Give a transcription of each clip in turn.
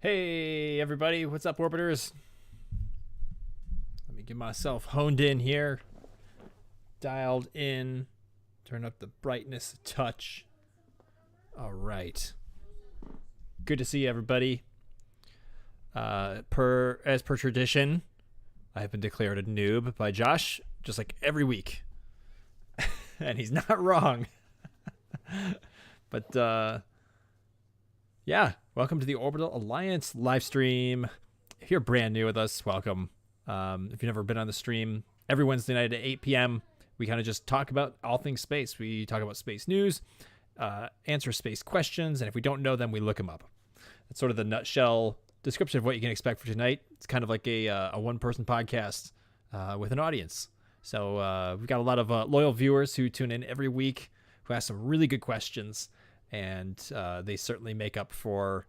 Hey everybody, what's up orbiters? Let me get myself honed in here, dialed in, turn up the brightness a touch. All right, good to see everybody. As per tradition, I have been declared a noob by Josh, just like every week, and he's not wrong. But yeah, welcome to the Orbital Alliance live stream. If you're brand new with us, welcome. If you've never been on the stream, every Wednesday night at 8 p.m., we kind of just talk about all things space. We talk about space news, answer space questions, and if we don't know them, we look them up. That's sort of the nutshell description of what you can expect for tonight. It's kind of like a one-person podcast with an audience. So we've got a lot of loyal viewers who tune in every week, who ask some really good questions, and they certainly make up for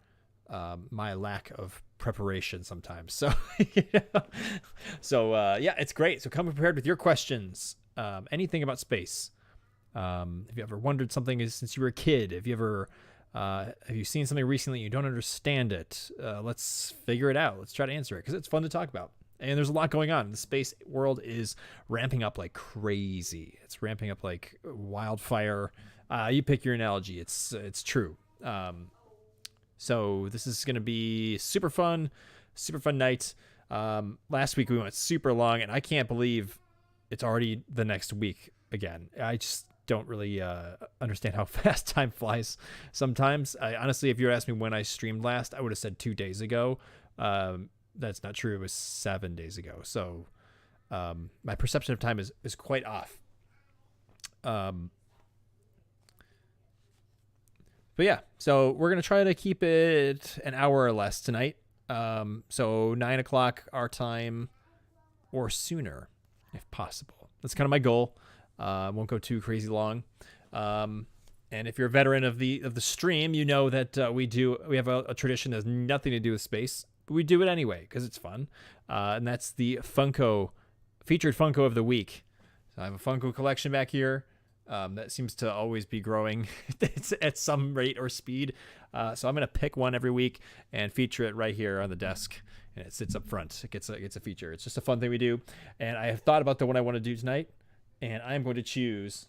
my lack of preparation sometimes. So, yeah, it's great. So come prepared with your questions. Anything about space. Have you ever wondered something since you were a kid? Have you seen something recently and you don't understand it? Let's figure it out. Let's try to answer it because it's fun to talk about. And there's a lot going on. The space world is ramping up like crazy. It's ramping up like wildfire. You pick your analogy. It's true. So this is going to be super fun night. Last week we went super long, and I can't believe it's already the next week again. I just don't really understand how fast time flies sometimes. Honestly, if you were asking me when I streamed last, I would have said 2 days ago. That's not true. It was 7 days ago. So my perception of time is quite off. But yeah, so we're going to try to keep it an hour or less tonight. So 9 o'clock our time or sooner, if possible. That's kind of my goal. Won't go too crazy long. And if you're a veteran of the stream, you know that we have a tradition that has nothing to do with space, but we do it anyway because it's fun. And that's the featured Funko of the week. So I have a Funko collection back here. That seems to always be growing it's at some rate or speed. So I'm going to pick one every week and feature it right here on the desk. And it sits up front. It gets a feature. It's just a fun thing we do. And I have thought about the one I want to do tonight. And I'm going to choose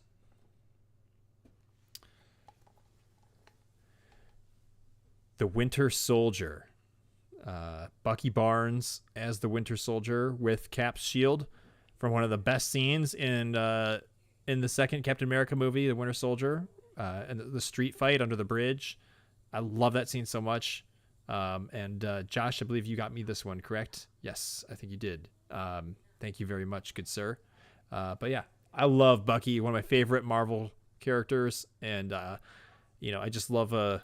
the Winter Soldier. Bucky Barnes as the Winter Soldier with Cap's shield from one of the best scenes in the second Captain America movie, The Winter Soldier, and the street fight under the bridge. I love that scene so much. And Josh, I believe you got me this one, correct? Yes, I think you did. Thank you very much, good sir. But yeah, I love Bucky, one of my favorite Marvel characters. And, I just love a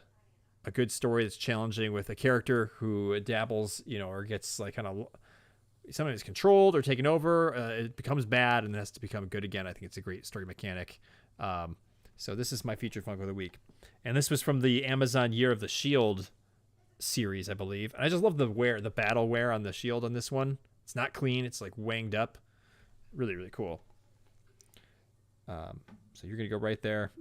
good story that's challenging with a character who dabbles, or gets like kind of sometimes controlled or taken over. It becomes bad and then has to become good again. I think it's a great story mechanic. So this is my featured Funko of the week. And this was from the Amazon Year of the Shield series, I believe. And I just love the battle wear on the shield on this one. It's not clean. It's like wanged up. Really, really cool. So you're going to go right there.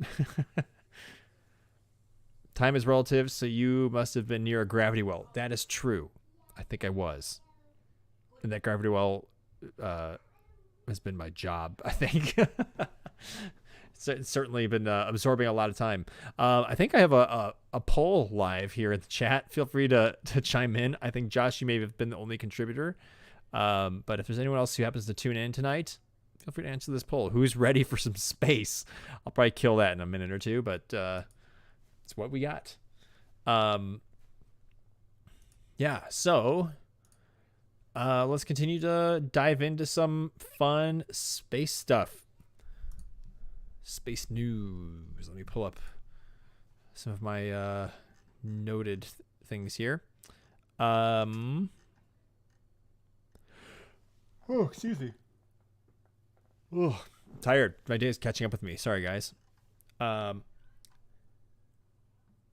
Time is relative, so you must have been near a gravity well. That is true. I think I was. And that gravity well has been my job, I think. It's certainly been absorbing a lot of time. I think I have a poll live here in the chat. Feel free to chime in. I think, Josh, you may have been the only contributor. But if there's anyone else who happens to tune in tonight, feel free to answer this poll. Who's ready for some space? I'll probably kill that in a minute or two, but it's what we got. Yeah, so let's continue to dive into some fun space stuff. Space news. Let me pull up some of my noted things here. Oh, excuse me. Oh, I'm tired. My day is catching up with me. Sorry, guys.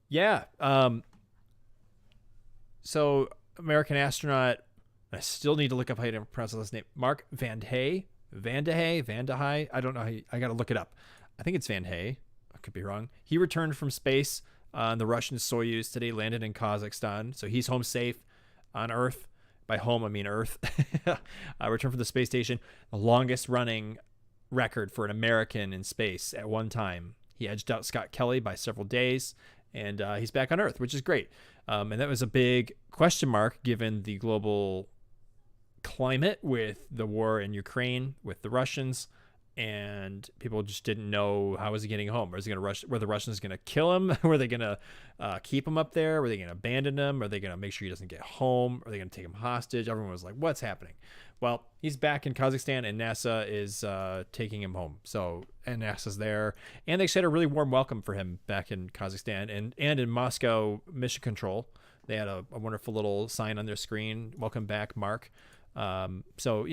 Yeah. So American astronaut. I still need to look up how to pronounce his name. Mark Van Hey. I don't know. I got to look it up. I think it's Van Hey. I could be wrong. He returned from space The Russian Soyuz today landed in Kazakhstan, so he's home safe on Earth. By home, I mean Earth. Returned from the space station. The longest running record for an American in space at one time. He edged out Scott Kelly by several days, and he's back on Earth, which is great. And that was a big question mark given the global climate with the war in Ukraine with the Russians, and people just didn't know how was he getting home. Were the Russians going to kill him? Were they going to keep him up there? Were they going to abandon him? Are they going to make sure he doesn't get home? Are they going to take him hostage? Everyone was like, what's happening? Well, he's back in Kazakhstan, and NASA is taking him home. And NASA's there, and they said a really warm welcome for him back in Kazakhstan and in Moscow Mission Control. They had a wonderful little sign on their screen, welcome back, Mark. So,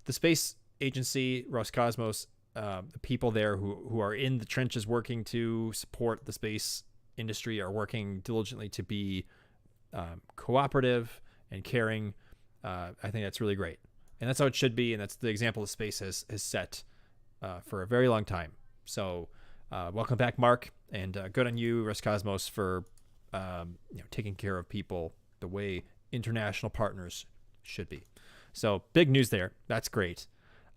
the space agency, Roscosmos, the people there who are in the trenches working to support the space industry are working diligently to be cooperative and caring. I think that's really great. And that's how it should be. And that's the example that space has set for a very long time. So welcome back, Mark. And good on you, Roscosmos, for taking care of people the way international partners should be. So big news there. That's great.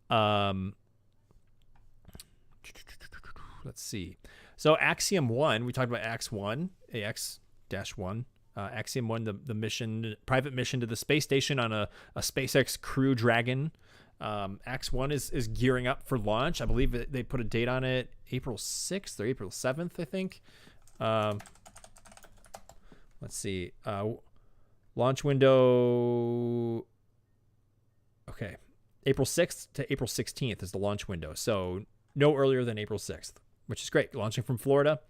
Let's see. So Axiom 1, we talked about AX-1, AX-1. Axiom 1, the mission, private mission to the space station on a SpaceX Crew Dragon. AX-1 is gearing up for launch. I believe they put a date on it, April 6th or April 7th, I think. Let's see. Launch window. Okay. April 6th to April 16th is the launch window. So no earlier than April 6th, which is great. Launching from Florida.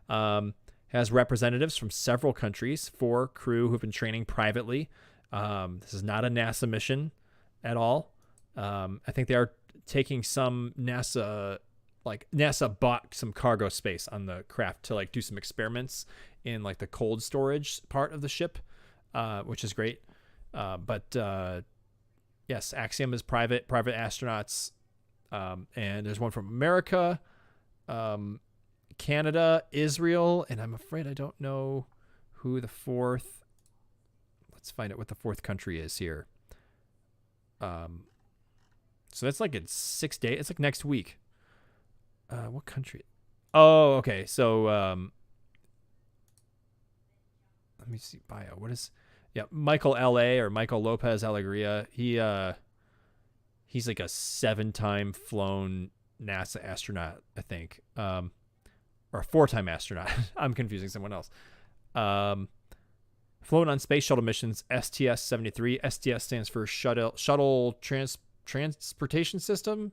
Has representatives from several countries, 4 crew who've been training privately. This is not a NASA mission at all. I think they are taking some NASA bought some cargo space on the craft to do some experiments in the cold storage part of the ship, which is great. Yes, Axiom is private astronauts. And there's one from America, Canada, Israel, and I'm afraid I don't know who the fourth. Let's find out what the fourth country is here. So that's in 6 days. It's next week. What country? Oh, okay. So let me see bio. What is? Yeah, Michael L.A. or Michael Lopez Alegria. He's a 7-time flown NASA astronaut, I think. Or a 4-time astronaut. I'm confusing someone else. Flown on space shuttle missions STS-73. STS stands for Shuttle Transportation System.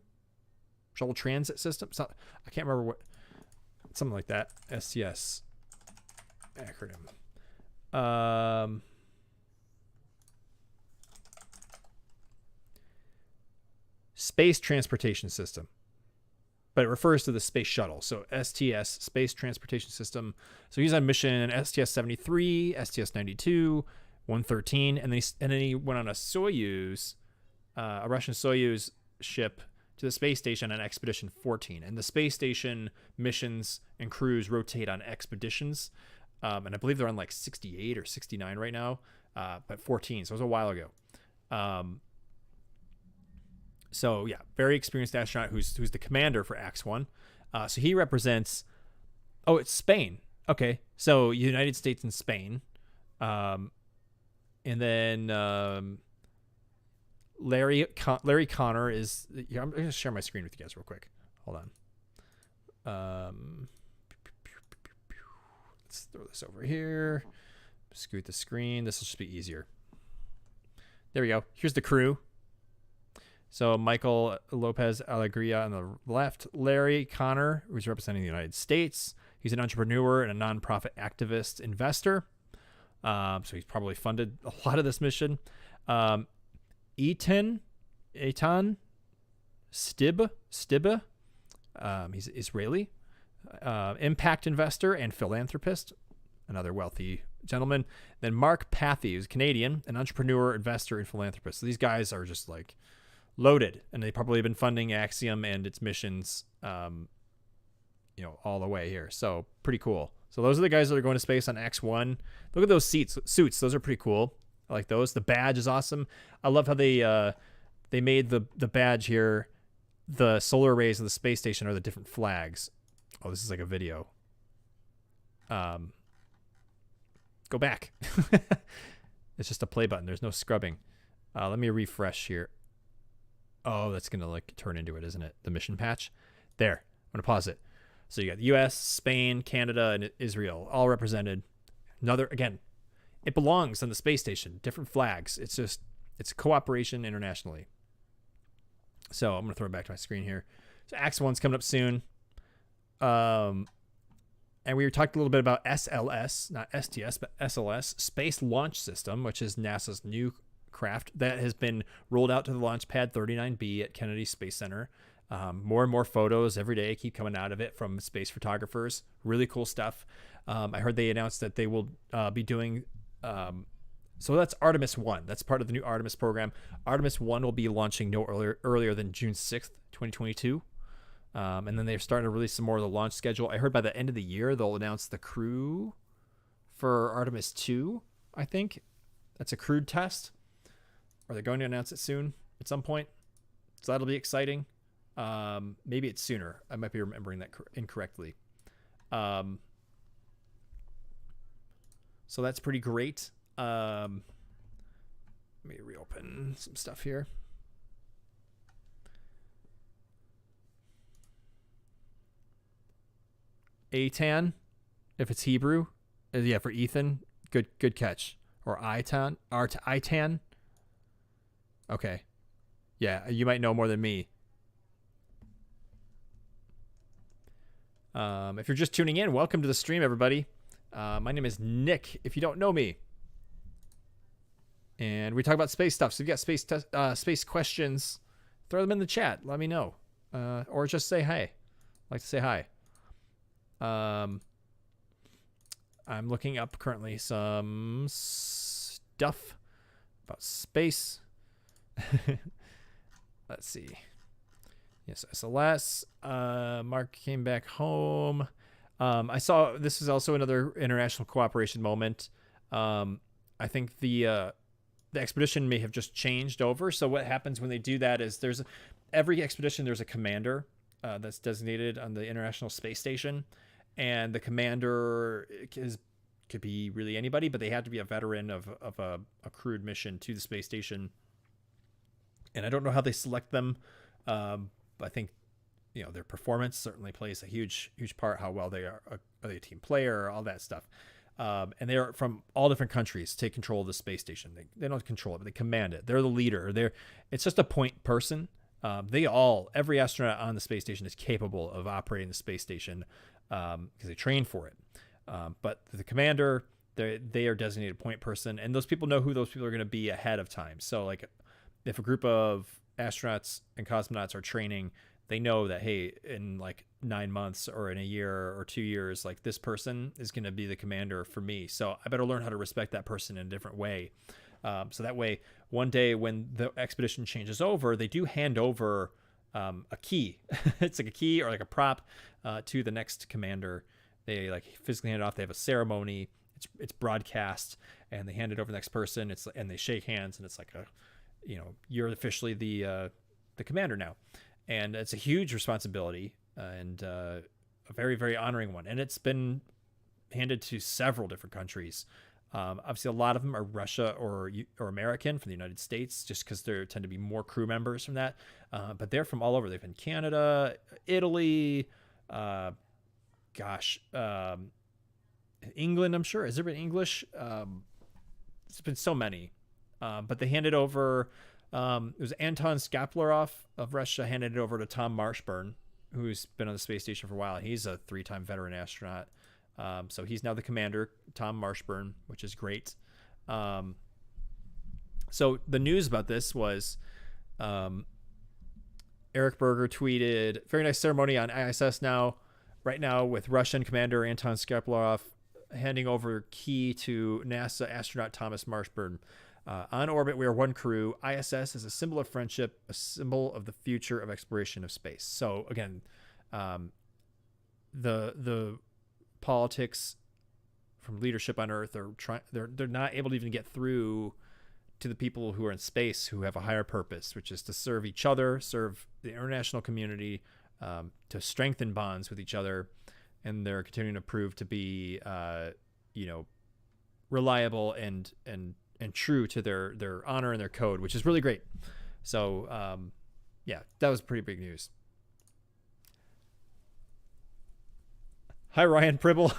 Shuttle Transit System. I can't remember what. Something like that. STS acronym. Space Transportation System, but it refers to the space shuttle. So STS, Space Transportation System. So he's on mission STS-73, STS-92, 113, and then he went on a Soyuz, a Russian Soyuz ship to the space station on Expedition 14. And the space station missions and crews rotate on expeditions, and I believe they're on 68 or 69 right now, but 14. So it was a while ago. So yeah, very experienced astronaut who's the commander for AX-1. So he represents. Oh, it's Spain. Okay, so United States and Spain, and then Larry Connor is. Yeah, I'm gonna share my screen with you guys real quick. Hold on. Let's throw this over here. Scoot the screen. This will just be easier. There we go. Here's the crew. So Michael Lopez Alegria on the left, Larry Connor, who's representing the United States. He's an entrepreneur and a nonprofit activist investor. So he's probably funded a lot of this mission. Eitan Stibbe, he's Israeli, impact investor and philanthropist, another wealthy gentleman. Then Mark Pathy, who's Canadian, an entrepreneur, investor, and philanthropist. So these guys are just loaded, and they probably have been funding Axiom and its missions all the way here. So pretty cool. So those are the guys that are going to space on X1. Look at those suits. Those are pretty cool. I like those. The badge is awesome. I love how they made the badge here. The solar arrays of the space station are the different flags. Oh, this is like a video. Go back. It's just a play button. There's no scrubbing. Let me refresh here. Oh, that's going to like turn into it, isn't it? The mission patch. There. I'm going to pause it. So you got the US, Spain, Canada, and Israel all represented. Again, it belongs on the space station. Different flags. It's cooperation internationally. So I'm going to throw it back to my screen here. So X1's coming up soon. And we talked a little bit about SLS, not STS, but SLS, Space Launch System, which is NASA's new craft that has been rolled out to the launch pad 39B at Kennedy Space Center. More and more photos every day keep coming out of it from space photographers. Really cool stuff. I heard they announced that they will be doing... so that's Artemis 1. That's part of the new Artemis program. Artemis 1 will be launching no earlier than June 6th, 2022. And then they're starting to release some more of the launch schedule. I heard by the end of the year, they'll announce the crew for Artemis 2, I think. That's a crewed test. Are they going to announce it soon at some point? So that'll be exciting. Maybe it's sooner. I might be remembering that incorrectly. So that's pretty great. Let me reopen some stuff here. Atan, if it's Hebrew, yeah, for Ethan, good catch. Or Itan, Itan. Okay, yeah, you might know more than me. If you're just tuning in, welcome to the stream, everybody. My name is Nick. If you don't know me, and we talk about space stuff. So if you got space questions, throw them in the chat. Let me know, or just say hi. I'd like to say hi. I'm looking up currently some stuff about space. Let's see. Yes, SLS. Mark came back home. I saw this is also another international cooperation moment. I think the expedition may have just changed over. So what happens when they do that is every expedition there's a commander that's designated on the International Space Station, and the commander could be really anybody, but they have to be a veteran of a crewed mission to the space station. And I don't know how they select them. I think their performance certainly plays a huge part. How well they are they a team player, all that stuff. And they are from all different countries. Take control of the space station. They don't control it, but they command it. They're the leader. It's just a point person. Every astronaut on the space station is capable of operating the space station because they train for it. But the commander, they are designated point person, and those people know who those people are going to be ahead of time. So like, if a group of astronauts and cosmonauts are training, they know that, hey, in like 9 months or in a year or 2 years, like this person is going to be the commander for me. So I better learn how to respect that person in a different way. So that way, one day when the expedition changes over, they do hand over a key. It's like a key or like a prop to the next commander. They like physically hand it off. They have a ceremony. It's broadcast, and they hand it over to the next person. And they shake hands, and it's like you're officially the commander now. And it's a huge responsibility and a very, very honoring one. And it's been handed to several different countries. Obviously, a lot of them are Russia or American from the United States, just because there tend to be more crew members from that. But they're from all over. They've been Canada, Italy, England, I'm sure. Has there been English? It's been so many. But they handed over... it was Anton Skaplarov of Russia handed it over to Tom Marshburn, who's been on the space station for a while. He's a 3-time veteran astronaut. So he's now the commander, Tom Marshburn, which is great. So the news about this was Eric Berger tweeted, very nice ceremony on ISS right now with Russian commander Anton Skaplarov handing over key to NASA astronaut Thomas Marshburn. On orbit, we are one crew. ISS is a symbol of friendship, a symbol of the future of exploration of space. So again, the politics from leadership on Earth are they're not able to even get through to the people who are in space who have a higher purpose, which is to serve each other, serve the international community, to strengthen bonds with each other, and they're continuing to prove to be, reliable and true to their honor and their code, which is really great. So, yeah, that was pretty big news. Hi, Ryan Pribble.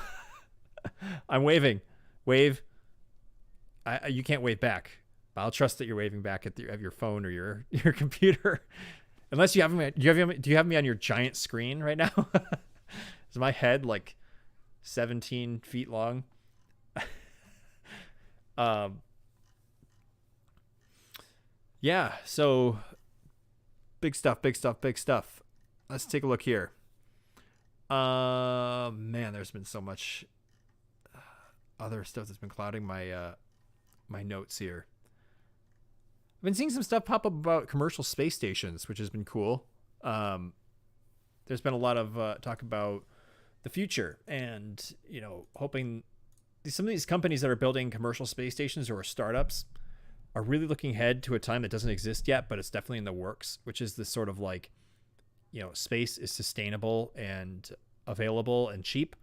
I'm waving. Wave. You can't wave back. I'll trust that you're waving back at your phone or your computer, unless you have me. Do you have me on your giant screen right now? Is my head like 17 feet long? Yeah. So big stuff. Let's take a look here. Man, there's been so much other stuff that's been clouding my my notes here. I've been seeing some stuff pop up about commercial space stations, which has been cool. There's been a lot of talk about the future and, hoping some of these companies that are building commercial space stations or startups are really looking ahead to a time that doesn't exist yet, but it's definitely in the works, which is this sort of like, space is sustainable and available and cheap.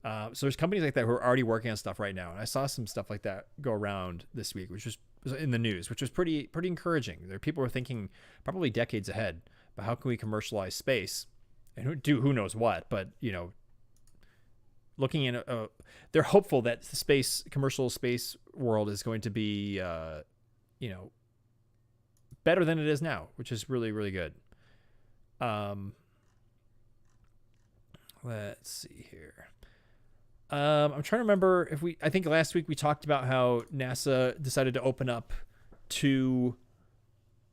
So there's companies like that who are already working on stuff right now. And I saw some stuff like that go around this week, which was in the news, which was pretty encouraging. There are people who are thinking probably decades ahead, but how can we commercialize space and who knows what, but looking in they're hopeful that the commercial space world is going to be, better than it is now, which is really, really good. Let's see here. I'm trying to remember I think last week we talked about how NASA decided to open up to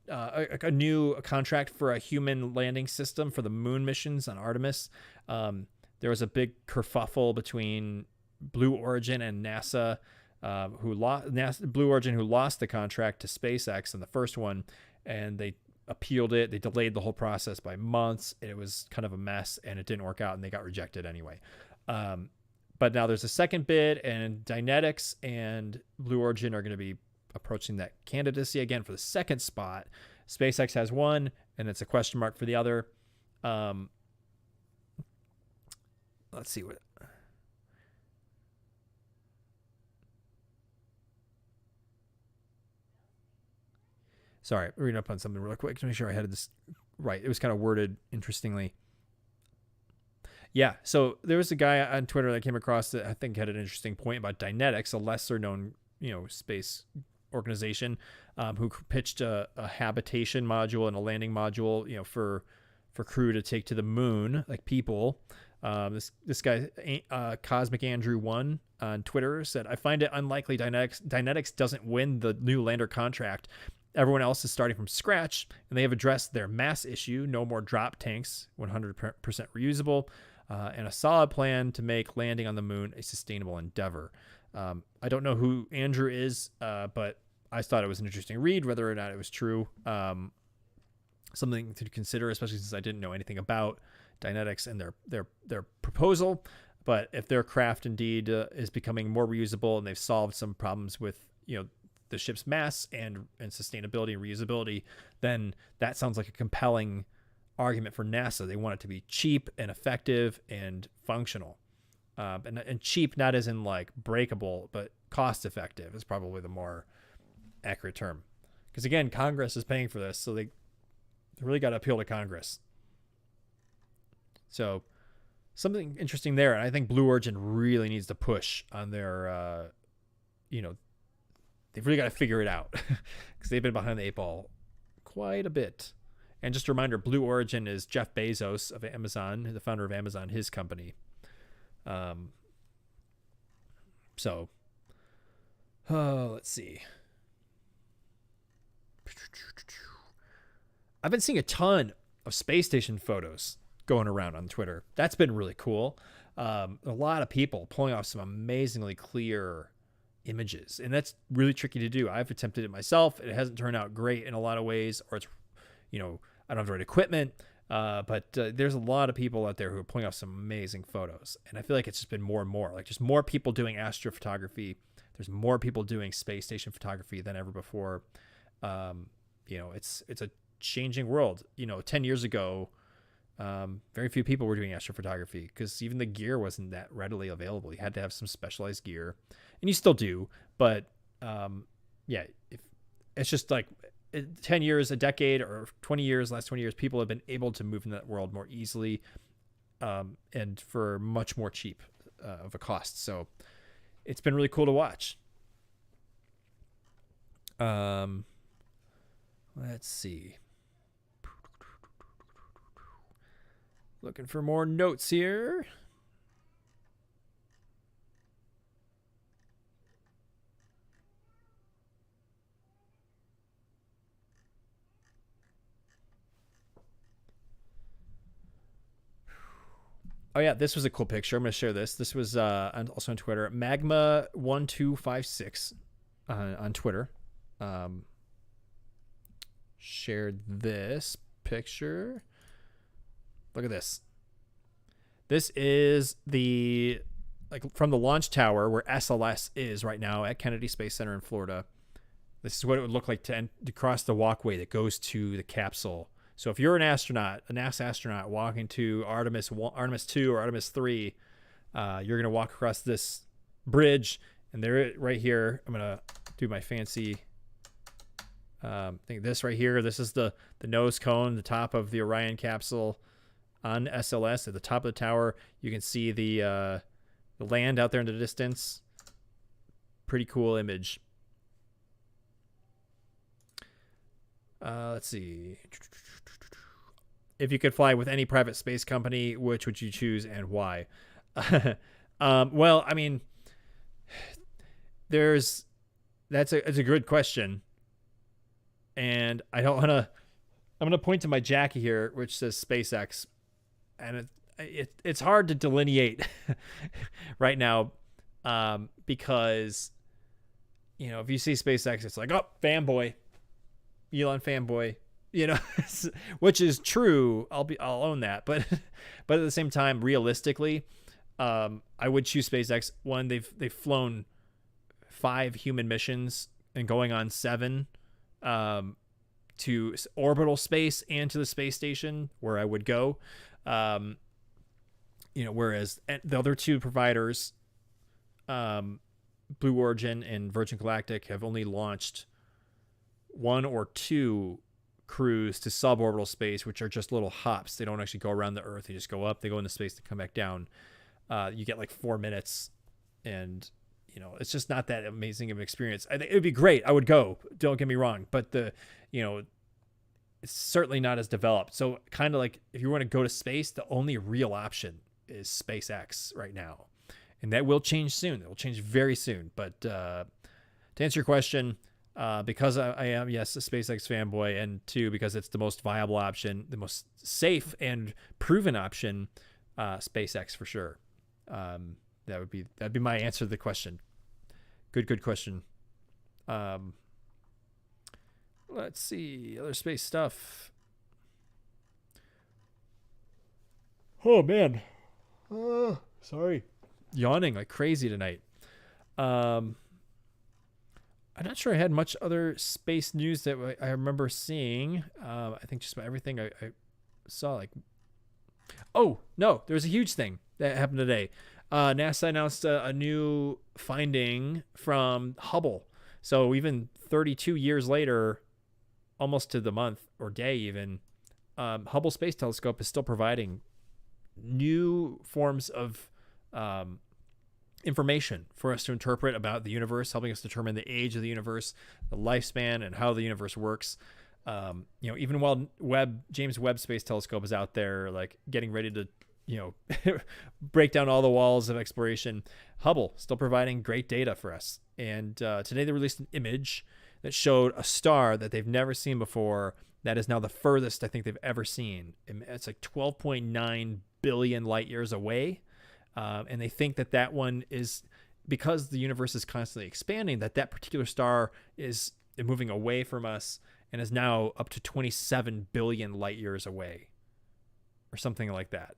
a new contract for a human landing system for the moon missions on Artemis. There was a big kerfuffle between Blue Origin and NASA, Blue Origin, who lost the contract to SpaceX in the first one, and they appealed it. They delayed the whole process by months. It was kind of a mess, and it didn't work out, and they got rejected anyway. But now there's a second bid, and Dynetics and Blue Origin are going to be approaching that candidacy again for the second spot. SpaceX has one, and it's a question mark for the other. Let's see what. Sorry, reading up on something real quick to make sure I had this right. It was kind of worded interestingly. Yeah, so there was a guy on Twitter that I came across that I think had an interesting point about Dynetics, a lesser known, space organization, who pitched a habitation module and a landing module, for crew to take to the moon, like people. This guy, Cosmic Andrew 1 on Twitter, said, "I find it unlikely Dynetics doesn't win the new lander contract. Everyone else is starting from scratch, and they have addressed their mass issue, no more drop tanks, 100% reusable, and a solid plan to make landing on the moon a sustainable endeavor." I don't know who Andrew is, but I thought it was an interesting read, whether or not it was true. Something to consider, especially since I didn't know anything about Dynetics and their proposal. But if their craft indeed is becoming more reusable and they've solved some problems with, the ship's mass and sustainability and reusability, then that sounds like a compelling argument for NASA. They want it to be cheap and effective and functional. And cheap, not as in like breakable, but cost effective is probably the more accurate term. Because again, Congress is paying for this, so they really got to appeal to Congress. So something interesting there. And I think Blue Origin really needs to push on their, they've really got to figure it out because they've been behind the 8 ball quite a bit. And just a reminder, Blue Origin is Jeff Bezos of Amazon, the founder of Amazon, his company. Let's see. I've been seeing a ton of space station photos going around on Twitter. That's been really cool. A lot of people pulling off some amazingly clear images, and that's really tricky to do. I've attempted it myself. It hasn't turned out great in a lot of ways, or it's, I don't have the right equipment. But there's a lot of people out there who are pulling off some amazing photos. And I feel like it's just been more and more. Like, just more people doing astrophotography. There's more people doing space station photography than ever before. It's a changing world. 10 years ago, very few people were doing astrophotography because even the gear wasn't that readily available. You had to have some specialized gear, and you still do. But it's just like 10 years, a decade, or 20 years, last 20 years, people have been able to move in that world more easily, and for much more cheap of a cost. So it's been really cool to watch. Let's see. Looking for more notes here. Oh yeah, this was a cool picture. I'm going to share this. This was also on Twitter. Magma1256 on Twitter. Shared this picture. Look at this. This is from the launch tower where SLS is right now at Kennedy Space Center in Florida. This is what it would look like to cross the walkway that goes to the capsule. So if you're an astronaut, a NASA astronaut walking to Artemis 2 or Artemis 3, you're going to walk across this bridge, and there right here, I'm going to do my fancy thing. This right here, this is the nose cone, the top of the Orion capsule on SLS. At the top of the tower, you can see the land out there in the distance. Pretty cool image. Let's see. If you could fly with any private space company, which would you choose and why? Well, I mean, that's a good question. And I don't want to, I'm going to point to my jacket here, which says SpaceX. And it's hard to delineate right now, because, if you see SpaceX, it's like, oh, fanboy, Elon fanboy, which is true. I'll own that. But at the same time, realistically, I would choose SpaceX. One, they've flown 5 human missions and going on 7, to orbital space and to the space station where I would go. Whereas the other 2 providers, Blue Origin and Virgin Galactic, have only launched 1 or 2 crews to suborbital space, which are just little hops. They don't actually go around the Earth. They just go up, they go into space, they come back down. You get like 4 minutes, and it's just not that amazing of an experience. I think it would be great. I would go. Don't get me wrong, but it's certainly not as developed. So kind of like if you want to go to space, the only real option is SpaceX right now, and that will change soon. It will change very soon. But to answer your question, because I am, yes, a SpaceX fanboy, and 2, because it's the most viable option, the most safe and proven option, SpaceX for sure. That'd be my answer to the question. Good question. Let's see other space stuff. Oh man, sorry, yawning like crazy tonight. I'm not sure I had much other space news that I remember seeing. I think just about everything I saw. Like, oh no, there was a huge thing that happened today. NASA announced a new finding from Hubble. So even 32 years later, almost to the month or day even, Hubble Space Telescope is still providing new forms of information for us to interpret about the universe, helping us determine the age of the universe, the lifespan, and how the universe works. Even while James Webb Space Telescope is out there, like getting ready to, break down all the walls of exploration, Hubble still providing great data for us. And today they released an image that showed a star that they've never seen before. That is now the furthest I think they've ever seen. It's like 12.9 billion light years away. And they think that one is, because the universe is constantly expanding, that particular star is moving away from us and is now up to 27 billion light years away. or something like that.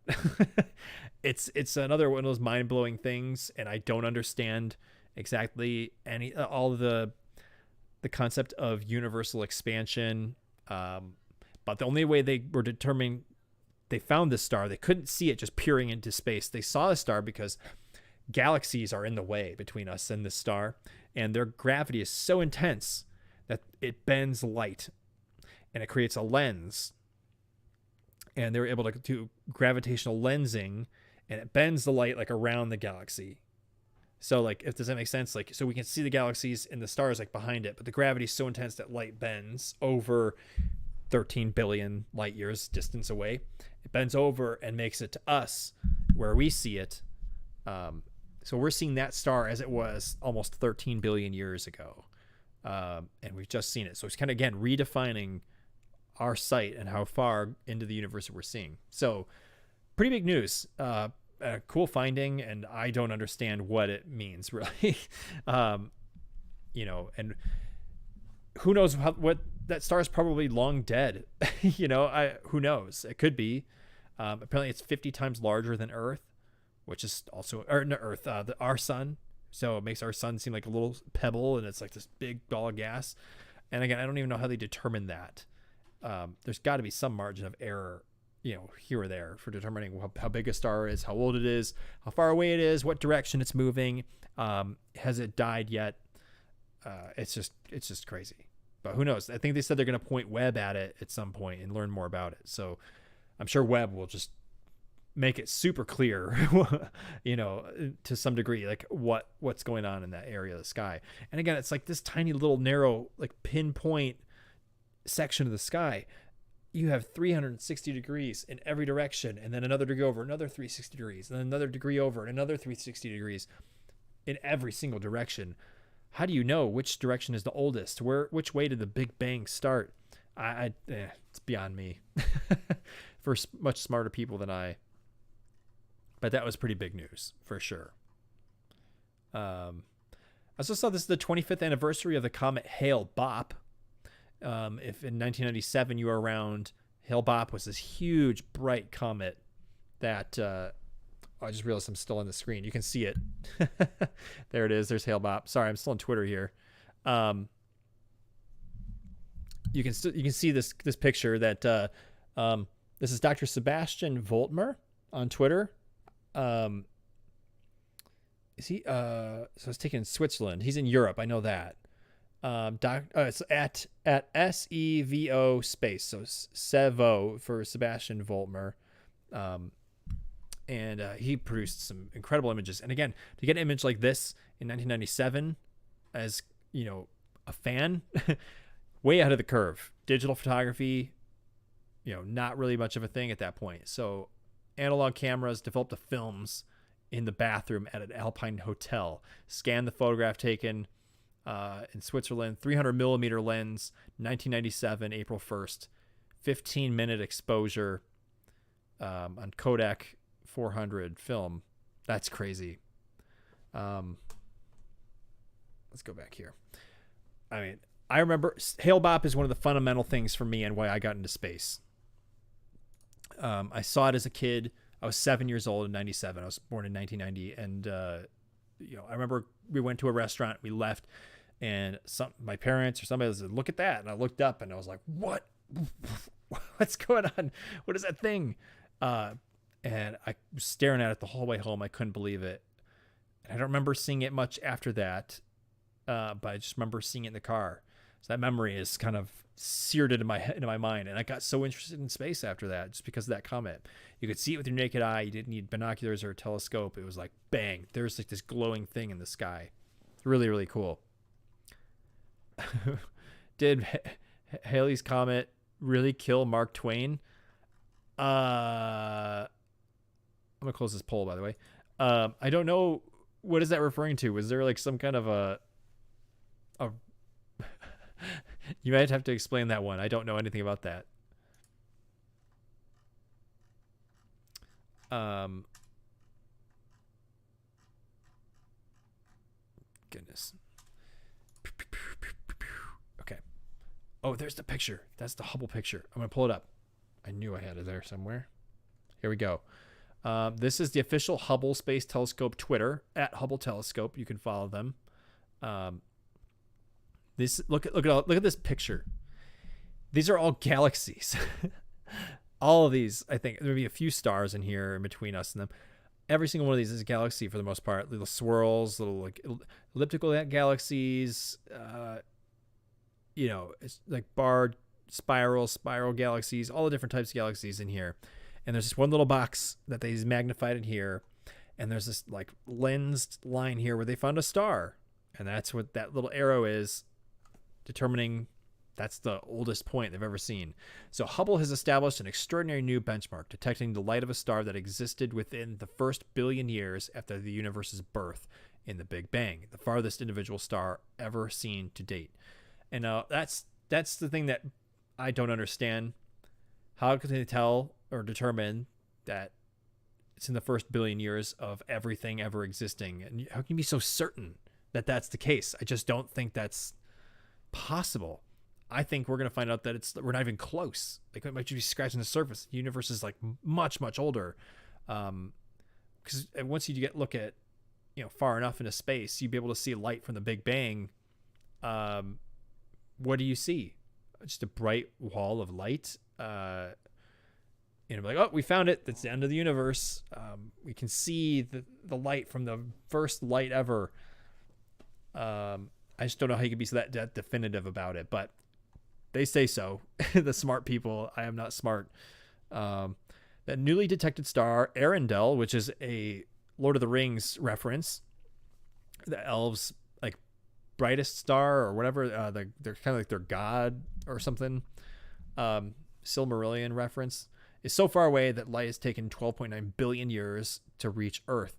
It's another one of those mind-blowing things, and I don't understand exactly all the concept of universal expansion. But the only way they were determining they found this star, they couldn't see it just peering into space. They saw the star because galaxies are in the way between us and this star, and their gravity is so intense that it bends light, and it creates a lens. And they were able to do gravitational lensing, and it bends the light like around the galaxy. So like, if does that make sense? Like, so we can see the galaxies and the stars like behind it, but the gravity is so intense that light bends over 13 billion light years distance away. It bends over and makes it to us where we see it. So we're seeing that star as it was almost 13 billion years ago. And we've just seen it. So it's kind of, again, redefining our sight and how far into the universe we're seeing. So pretty big news. A cool finding, and I don't understand what it means really. You know, and who knows what that star is, probably long dead. You know, who knows? It could be. Apparently it's 50 times larger than Earth, which is also, or no, Earth, our sun. So it makes our sun seem like a little pebble, and it's like this big ball of gas. And again, I don't even know how they determine that. There's got to be some margin of error, you know, here or there for determining how big a star is, how old it is, how far away it is, what direction it's moving. Has it died yet? It's just crazy. But who knows? I think they said they're going to point Webb at it at some point and learn more about it. So I'm sure Webb will just make it super clear, you know, to some degree, like what's going on in that area of the sky. And again, it's like this tiny little narrow, like pinpoint section of the sky. You have 360 degrees in every direction, and then another degree over, another 360 degrees, and then another degree over, and another 360 degrees in every single direction. How do you know which direction is the oldest? Which way did the Big Bang start? It's beyond me. For much smarter people than I. But that was pretty big news for sure. I also saw this is the 25th anniversary of the comet Hailbop. If in 1997 you were around, Hailbop was this huge bright comet that I just realized I'm still on the screen. You can see it. There it is. There's Hailbop. Sorry, I'm still on Twitter here. You can see this picture that this is Dr. Sebastian Voltmer on Twitter. Is he so it's taken in Switzerland. He's in Europe, I know that. It's at SEVO space, so Sevo for Sebastian Voltmer. And he produced some incredible images. And again, to get an image like this in 1997, as you know, a fan, way ahead of the curve. Digital photography, you know, not really much of a thing at that point. So analog cameras developed the films in the bathroom at an Alpine hotel, scanned the photograph taken in Switzerland, 300 millimeter lens, 1997, April 1st, 15-minute exposure on Kodak 400 film. That's crazy. Let's go back here. I mean, I remember Hailbop is one of the fundamental things for me and why I got into space. I saw it as a kid. I was 7 years old in 97. I was born in 1990. And, you know, I remember we went to a restaurant, we left, and my parents or somebody said, look at that. And I looked up and I was like, what's going on? What is that thing? And I was staring at it the whole way home. I couldn't believe it. And I don't remember seeing it much after that. But I just remember seeing it in the car. So that memory is kind of seared into my mind. And I got so interested in space after that, just because of that comet. You could see it with your naked eye. You didn't need binoculars or a telescope. It was like, bang, there's like this glowing thing in the sky. Really, really cool. Did Halley's Comet really kill Mark Twain? I'm going to close this poll, by the way. I don't know. What is that referring to? Was there like some kind of a you might have to explain that one. I don't know anything about that. Goodness. Okay. Oh, there's the picture. That's the Hubble picture. I'm going to pull it up. I knew I had it there somewhere. Here we go. This is the official Hubble Space Telescope Twitter at Hubble Telescope. You can follow them. Look at this picture. These are all galaxies. All of these, I think there'll be a few stars in here in between us and them. Every single one of these is a galaxy for the most part. Little swirls, little like elliptical galaxies. It's like barred spiral galaxies. All the different types of galaxies in here. And there's this one little box that they magnified in here, and there's this like lensed line here where they found a star, and that's what that little arrow is, determining that's the oldest point they've ever seen. So Hubble has established an extraordinary new benchmark, detecting the light of a star that existed within the first billion years after the universe's birth in the Big Bang, the farthest individual star ever seen to date. And that's the thing that I don't understand. How can they tell or determine that it's in the first billion years of everything ever existing? And how can you be so certain that that's the case? I just don't think that's possible. I think we're going to find out that we're not even close. Like, it might just be scratching the surface. The universe is like much, much older. Because once you look at, far enough into space, you'd be able to see light from the Big Bang. What do you see? Just a bright wall of light. Like, oh, we found it. That's the end of the universe. We can see the light from the first light ever. I just don't know how you can be that definitive about it, but they say so. The smart people. I am not smart. That newly detected star, Arendelle, which is a Lord of the Rings reference, the elves like brightest star or whatever. They're kind of like their god or something. Silmarillion reference, is so far away that light has taken 12.9 billion years to reach Earth,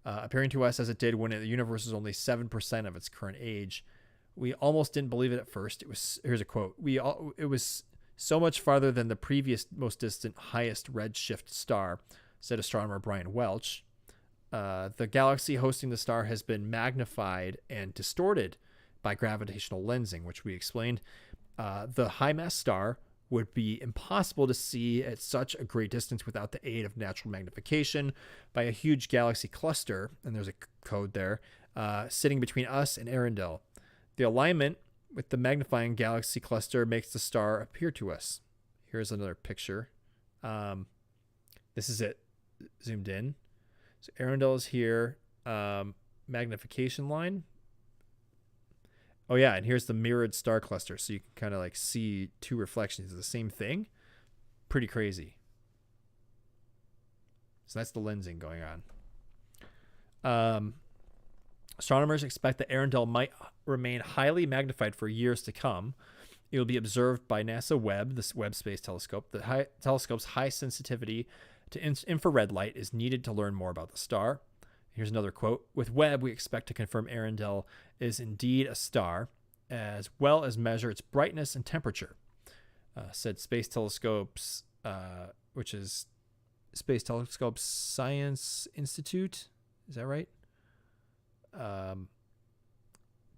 appearing to us as it did when the universe was only 7% of its current age. We almost didn't believe it at first. Here's a quote. It was so much farther than the previous most distant highest redshift star, said astronomer Brian Welch. The galaxy hosting the star has been magnified and distorted by gravitational lensing, which we explained. The high mass star would be impossible to see at such a great distance without the aid of natural magnification by a huge galaxy cluster, and there's a code there, sitting between us and Arendelle. The alignment with the magnifying galaxy cluster makes the star appear to us. Here's another picture. This is it zoomed in. So Arendelle is here. Magnification line. Oh yeah, and here's the mirrored star cluster, so you can kind of like see two reflections of the same thing. Pretty crazy. So that's the lensing going on. Astronomers expect that Arendelle might remain highly magnified for years to come. It will be observed by NASA Webb, this Webb Space Telescope. The telescope's high sensitivity to infrared light is needed to learn more about the star. Here's another quote. With Webb, we expect to confirm Arendelle is indeed a star, as well as measure its brightness and temperature, said Space Telescope's, which is Space Telescope Science Institute. Is that right?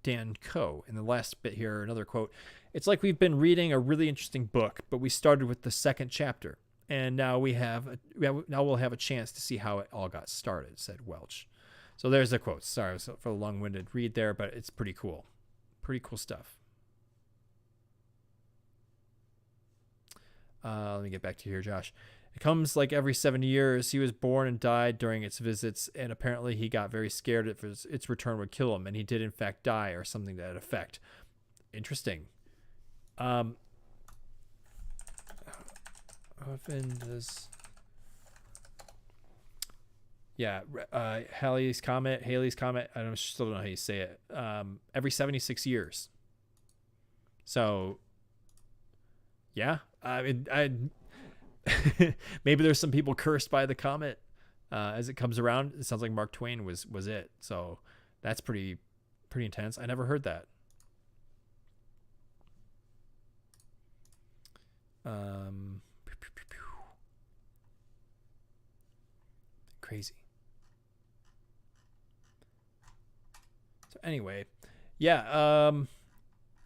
Dan Coe. In the last bit here, another quote. It's like we've been reading a really interesting book, but we started with the second chapter, and now we'll have a chance to see how it all got started, said Welch. So there's the quote. Sorry for the long-winded read there, but it's pretty cool. Pretty cool stuff. Let me get back to here, Josh. It comes like every 7 years. He was born and died during its visits, and apparently he got very scared if its return would kill him, and he did in fact die or something to that effect. Interesting. Often does... Yeah, Halley's Comet. I still don't know how you say it. Every 76 years. So, yeah. I maybe there's some people cursed by the comet as it comes around. It sounds like Mark Twain was it. So that's pretty intense. I never heard that. Crazy. So anyway, yeah.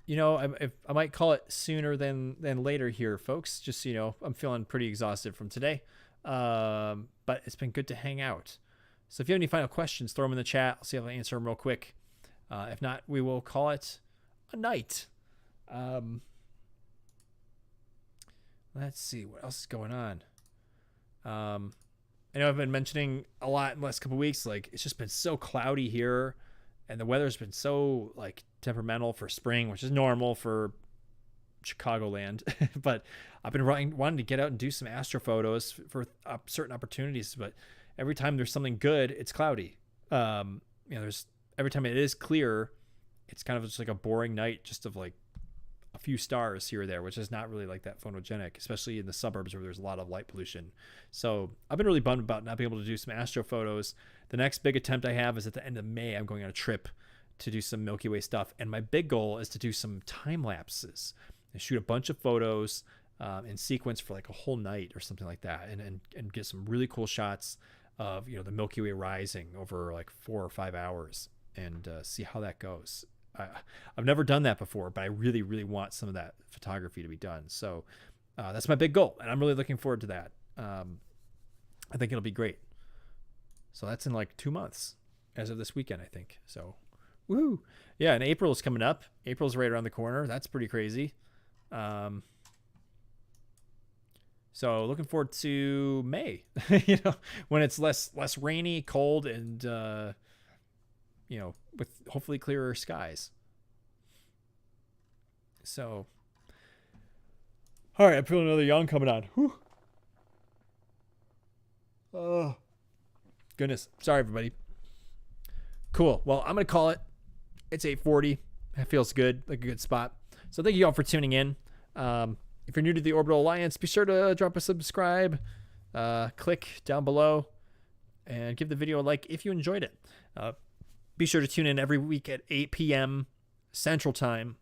I might call it sooner than later here, folks. Just so you know, I'm feeling pretty exhausted from today. But it's been good to hang out. So if you have any final questions, throw them in the chat. I'll see if I can answer them real quick. If not, we will call it a night. Let's see what else is going on. I know I've been mentioning a lot in the last couple of weeks. Like, it's just been so cloudy here, and the weather's been so like temperamental for spring, which is normal for Chicagoland. But I've been wanting to get out and do some astro photos for certain opportunities. But every time there's something good, it's cloudy. There's every time it is clear, it's kind of just like a boring night, just of like a few stars here or there, which is not really like that photogenic, especially in the suburbs where there's a lot of light pollution. So I've been really bummed about not being able to do some astro photos. The next big attempt I have is at the end of May. I'm going on a trip to do some Milky Way stuff, and my big goal is to do some time lapses and shoot a bunch of photos in sequence for like a whole night or something like that, and get some really cool shots of the Milky Way rising over like 4 or 5 hours, and see how that goes. I've never done that before, but I really, really want some of that photography to be done. So that's my big goal, and I'm really looking forward to that. I think it'll be great. So that's in like 2 months as of this weekend, I think. So, woohoo. Yeah, and April is coming up. April's right around the corner. That's pretty crazy. So looking forward to May, when it's less rainy, cold, and with hopefully clearer skies. So, all right, I'm feeling another yawn coming on. Whew. Oh, goodness. Sorry, everybody. Cool. Well, I'm going to call it. It's 8:40. That feels good, like a good spot. So thank you all for tuning in. If you're new to the Orbital Alliance, be sure to drop a subscribe, click down below, and give the video a like if you enjoyed it. Be sure to tune in every week at 8 p.m. Central Time,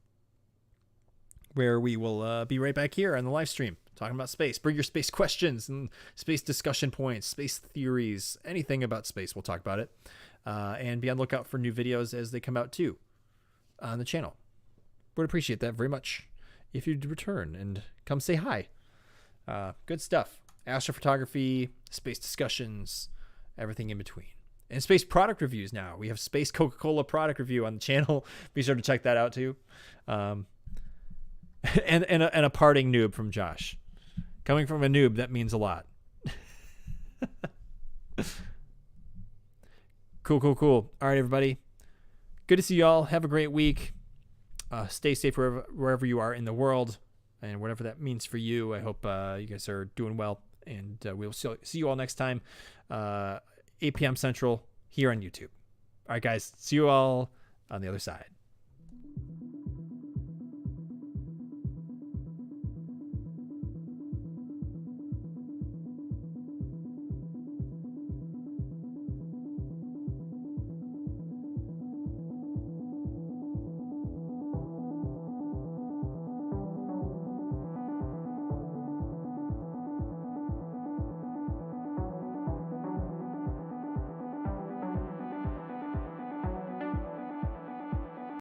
where we will be right back here on the live stream talking about space. Bring your space questions and space discussion points, space theories, anything about space. We'll talk about it. And be on the lookout for new videos as they come out too on the channel. Would appreciate that very much if you'd return and come say hi. Good stuff. Astrophotography, space discussions, everything in between. And space product reviews now. We have Space Coca-Cola product review on the channel. Be sure to check that out too. And a parting noob from Josh. Coming from a noob, that means a lot. Cool. All right, everybody. Good to see y'all. Have a great week. Stay safe wherever you are in the world, and whatever that means for you. I hope you guys are doing well, and we'll see you all next time, 8 p.m. Central here on YouTube. All right, guys. See you all on the other side.